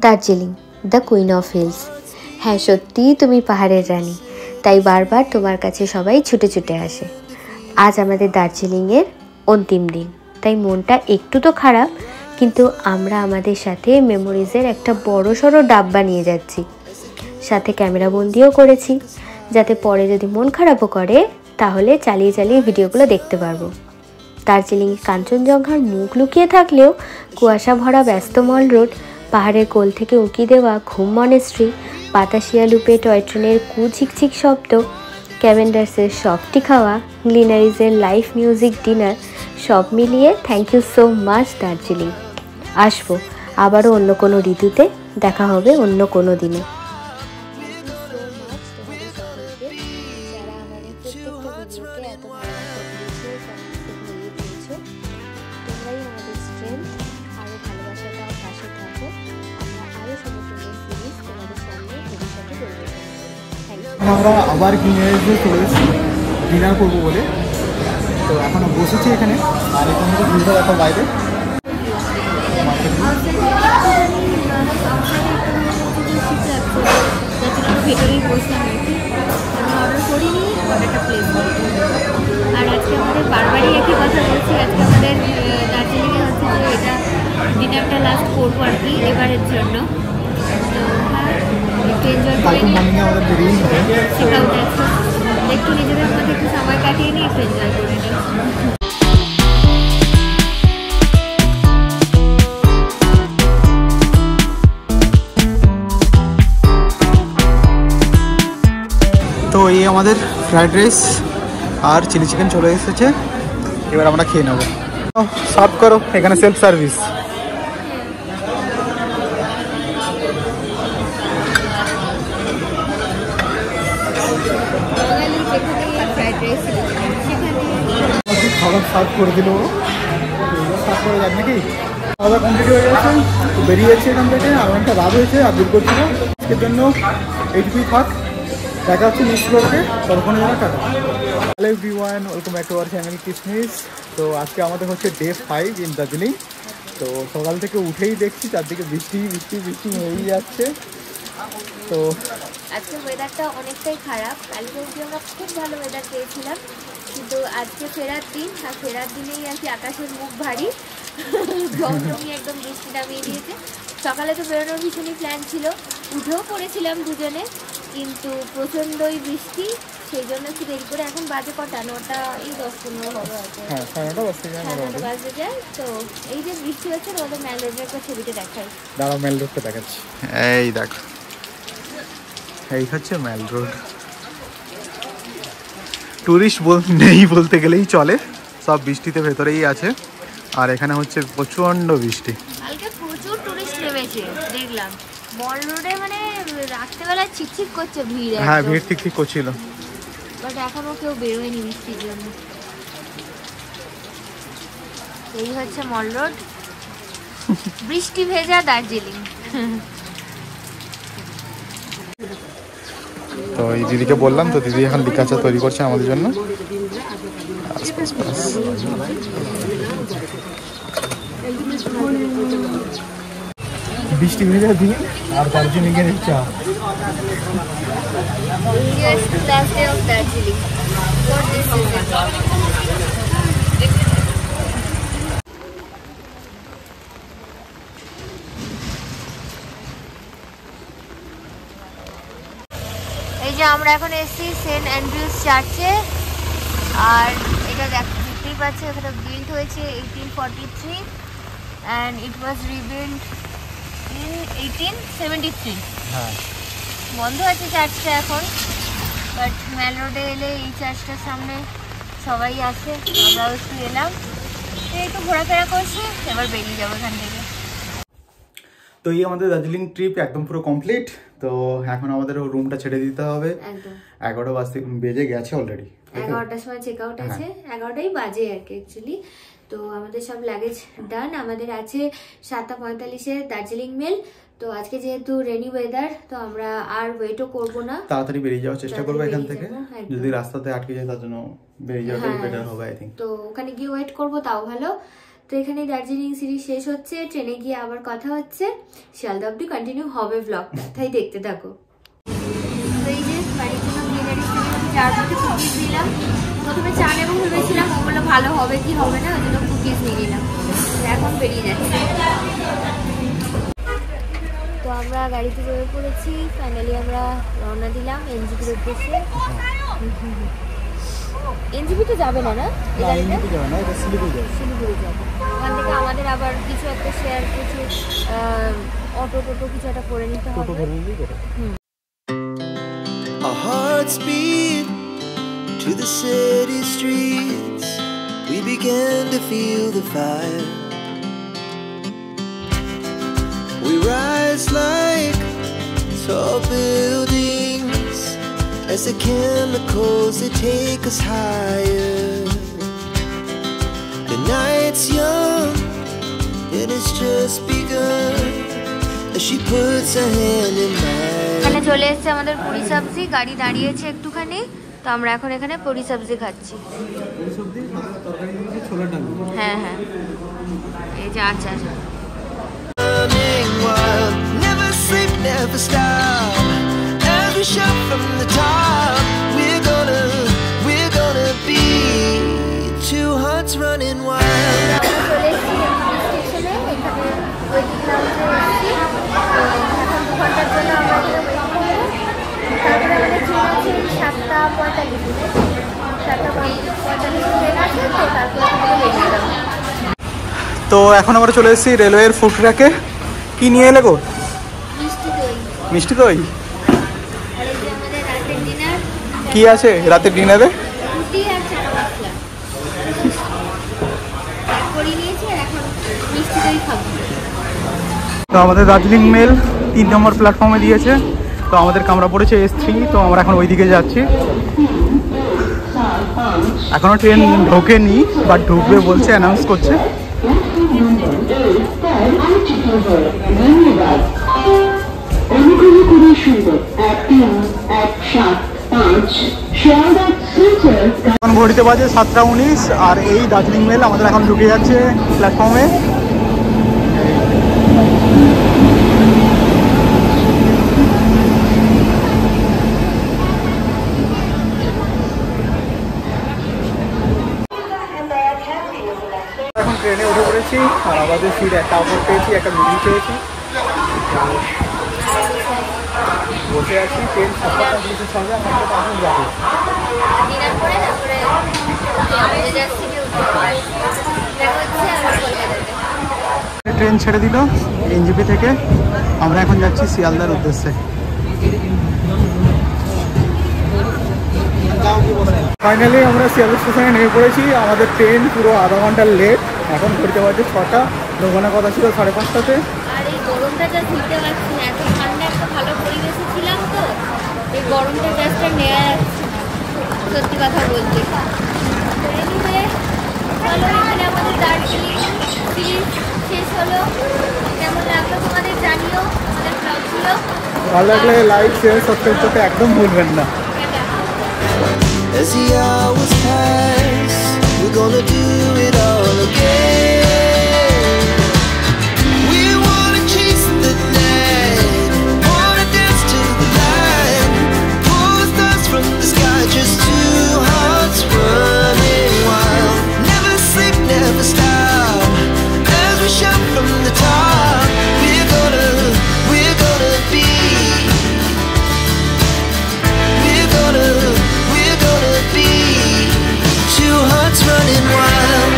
Darjeeling, the queen of hills. হ্যাঁ, সত্যিই তুমি পাহাড়ের রানী, তাই বারবার তোমার কাছে সবাই ছুটে ছুটে আসে। আজ আমাদের দার্জিলিংয়ের অন্তিম দিন, তাই মনটা একটু তো খারাপ, কিন্তু আমরা আমাদের সাথে মেমোরিজের একটা বড় সড়ো ডাব্বা নিয়ে যাচ্ছি। সাথে ক্যামেরা বন্দিও করেছি, যাতে পরে যদি মন খারাপও করে তাহলে চালিয়ে চালিয়ে ভিডিওগুলো দেখতে পারবো। দার্জিলিংয়ে কাঞ্চনজঙ্ঘার মুখ লুকিয়ে থাকলেও কুয়াশা ভরা ব্যস্ত মল রোড, পাহাড়ের কোল থেকে উঁকি দেওয়া ঘুম মনেস্ট্রি, বাতাসিয়া লুপে টয় ট্রেনের ঝিকঝিক শব্দ, ক্যাভেন্ডার্সের সফটি খাওয়া, গ্লিনারিজের লাইভ মিউজিক ডিনার, সব মিলিয়ে thank you so much Darjeeling. আসবো আবারও অন্য কোনো ঋতুতে, দেখা হবে অন্য কোনো দিনে। আমরা আবার গ্লিনারিজে চলে এসেছি ডিনার করবো বলে। তো এখনও বসেছি এখানে, আর এখান থেকে ভিড়টা দেখো বাইরে। ভেতরেই বসলাম আর কি, আমি অর্ডার করিনি, অর্ডারটা প্লেস করি। আর আজকে আমাদের বারবারই একই কথা বলছি, আজকে আমাদের দার্জিলিংয়ে হচ্ছে যে এটা ডিনারটা লাস্ট করবো আর কি এবারের জন্য। তো হ্যাঁ, একটু এনজয় করে সেটাও দেখো, একটু নিজেদের মধ্যে একটু সময় কাটিয়ে নিয়ে একটু এনজয় করে নিই। তো এই আমাদের ফ্রাইড রাইস আর চিলি চিকেন চলে এসেছে, এবার আমরা খেয়ে নেবো। সার্ভ করো, এখানে সেলফ সার্ভিস। খাবার সার্ভ করে দিল, সার্ভ করে যাক নাকি। খাবার কমপ্লিট হয়ে গেছে, বেরিয়ে যাচ্ছে এখান থেকে। আর অনেকটা রাত হয়েছে, আর দূর করছিল আজকের জন্য এইটুকুই থাক। দেখা হচ্ছে নেক্সট ব্লগে, ততক্ষণে যারা tata. Hello everyone, welcome back to our channel কিসমিস। তো আজকে আমাদের হচ্ছে ডে 5 ইন দার্জিলিং। তো সকাল থেকে উঠেই দেখছি চারদিকে বৃষ্টি বৃষ্টি বৃষ্টি হয়েই যাচ্ছে। তো আজকে ওয়েদারটা অনেকটাই খারাপ, কালকে অবধি আমরা খুব ভালো ওয়েদার পেয়েছিলাম, কিন্তু আজকে ফেরার দিন, আর ফেরার দিনেই আর কি আকাশের মুখ ভারী, জমজমি একদম বৃষ্টি নামিয়ে দিয়েছে। সকালে তো বেরোনোর ভীষণই প্ল্যান ছিল, উঠেও পড়েছিলাম দুজনে, কিন্তু প্রচণ্ডই বৃষ্টি, সেই জন্য একটু দেরি করে। এখন বাজে কটা? 9টা এই 10-15 হবে হয়তো, 9:30 বাজে যায়। তো এই যে বৃষ্টি হচ্ছে, আমাদের মেল রোডের একটা ছবিটা দেখাই। দাঁড়াও, মেল রোডটা দেখাচ্ছি। এই দেখো, এই হচ্ছে মেল রোড। টুরিস্ট নেই বলতে গেলেই চলে, সব বৃষ্টিতে ভেতরেই আছে। আর এখানে হচ্ছে প্রচণ্ড বৃষ্টি। কালকে প্রচুর টুরিস্ট নেমেছে দেখলাম মল রোডে, মানে রাত্রেবেলায় চিকচিক করছে ভিড়। হ্যাঁ, ভিড় ঠিক ঠিক করছিল, বাট এখনো কেউ বেরোয়নি বৃষ্টির জন্য। এই হচ্ছে মল রোড, বৃষ্টি ভেজা দার্জিলিং। তো এই দিদিকে বললাম, তো দিদি এখন লিকা চা তৈরি করছে আমাদের জন্য। বৃষ্টি ভেজা দিন আর দার্জিলিং এর চা। এই যে আমরা এখন এসেছি সেন্ট অ্যান্ড্রিউস চার্চে, আর এটা দেখতেই পাচ্ছি এখানে বিল্ড হয়েছে 1843 and it was rebuilt in 1873। হ্যাঁ, বন্ধ আছে চার্চটা এখন, বাট মেল রোডে এলে এই চার্চটার সামনে সবাই আছে, আমরাও একটু এলাম, একটু ঘোরাফেরা করছি, এবার বেরিয়ে যাবো এখান থেকে। তো এই আমাদের দার্জিলিং ট্রিপ একদম পুরো কমপ্লিট। তো এখন আমাদের রুমটা ছেড়ে দিতে হবে। 11টা বেজে গেছে অলরেডি, 11টার সময় চেক আউট আছে, 11টাই বাজে আর কি অ্যাকচুয়ালি। তো আমাদের সব লাগেজ ডান, আমাদের আছে 7:45-এ দার্জিলিং মেল। তো আজকে যেহেতু রেনি ওয়েদার, তো আমরা আর ওয়েটও করবো না, তাড়াতাড়ি বেরিয়ে যাওয়ার চেষ্টা করবো এখান থেকে। যদি রাস্তাতে আটকে যায় তার জন্য বেরিয়ে যাওয়াটাই বেটার হবে আই থিঙ্ক। তো ওখানে গিয়ে ওয়েট করবো তাও ভালো। তো এখানেই দার্জিলিং সিরিজ শেষ হচ্ছে, ট্রেনে গিয়ে আবার কথা হচ্ছে। শিয়ালদা অব্দি কন্টিনিউ হবে ব্লগটা, তাই দেখতে থাকো। তো এই যে বাড়ির জন্য গ্রিনারি চার মধ্যে কুকিজ নিলাম। প্রথমে চা নেবো ভেবেছিলাম, ওগুলো ভালো হবে কি হবে না, ওই জন্য কুকিজ নিয়ে নিলাম। এখন বেরিয়ে যাচ্ছে। তো আমরা গাড়িতে বেরিয়ে পড়েছি, ফাইনালি আমরা রওনা দিলাম এনজিপির উদ্দেশ্যে। এনজিপি তো যাবে না, না শিলিগুড়ি যাবে। ওখান থেকে আমাদের আবার কিছু একটা শেয়ার, কিছু অটো কিছু একটা করে নিতে হবে। Our hearts beat to the city streets. We began to feel the fire. We rise like tall buildings as the chemicals they take us higher. The night's young and it's just begun as she puts her hand in mine. এখানে চলে এসেছে আমাদের পুরি সবজি, গাড়ি দাঁড়িয়েছে একটুখানি, তো আমরা এখন এখানে পুরি সবজি খাচ্ছি। হ্যাঁ হ্যাঁ, এই যে আচার। Running wild, never sleep, never stop. As we shout from the top, we're gonna be two hearts running wild. আমরা চলে এসেছি স্টেশনে, এখানে ওয়েটিং লাউঞ্জে এসেছি। এখন 2 ঘন্টার জন্য আমরা এখানে ওয়েট করবো। তারপরে আমাদের ট্রেন আছে 7:45, 7:45 ট্রেন আছে, তো তারপরে এখান থেকে বেরিয়ে যাবো। তো এখন আমরা চলে এসেছি রেলওয়ের ফুড ট্র্যাকে। কি নিয়ে এলে গো? মিষ্টি দই। মিষ্টি দই। আর এই যে আমাদের রাতের ডিনার। কি আছে রাতের ডিনারে? রুটি আর চানা মশলা করে নিয়েছি, আর এখন মিষ্টি দই খাবো। তো আমাদের দার্জিলিং মেল 3 নম্বর প্ল্যাটফর্মে দিয়েছে। তো আমাদের কামরা পড়েছে S3, তো আমরা এখন ওই দিকে যাচ্ছি। এখনো ট্রেন ঢোকেনি, বাট ঢুকবে বলছে, অ্যানাউন্স করছে। এখন ঘড়িতে বাজে 7:19, আর এই দার্জিলিং মেল আমাদের এখন ঢুকে যাচ্ছে প্ল্যাটফর্মে। এখন ট্রেনে উঠে পড়েছি, আর আমাদের সিট একটা অফার পেয়েছি, একটা মিটিং পেয়েছি, বসে আছি। ট্রেন 7:45 সঙ্গে আমাদের এখন যাবে। ডিনার করে তারপরে আমাদের যাচ্ছি যে দেখা হচ্ছে আর কলকাতাতে। ট্রেন ছেড়ে দিল এনজিপি থেকে, আমরা এখন যাচ্ছি শিয়ালদার উদ্দেশ্যে। ফাইনালি আমরা শিয়ালদা স্টেশনে নেমে পড়েছি। আমাদের ট্রেন পুরো আধা ঘন্টার লেট। এখন ঘুরতে পারছে 6টা, ঢোকানোর কথা ছিল 5:30টাতে। আর এই গরমটা যা ধুতে পারছি না, এত ঠান্ডা একটা ভালো পরিবেশে ছিলাম, তো এই গরমটা জাস্ট নেওয়া যাচ্ছে না, সত্যি কথা বলতে। তো এনিওয়ে, চলো এখানে আমাদের দার্জিলিং সিরিজ শেষ হলো। কেমন লাগলো তোমাদের জানিও আমাদের ব্লগগুলো। ভালো লাগলে লাইক, শেয়ার, সাবস্ক্রাইব করতে একদম ভুলবেন না। As the hours pass, we're gonna do it all again. We wanna chase the night, wanna dance to the light, pull the stars from the sky, just two hearts running wild. Never sleep, never stop, as we shout from the top. We're gonna be. We're gonna be two hearts running wild.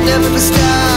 never stop.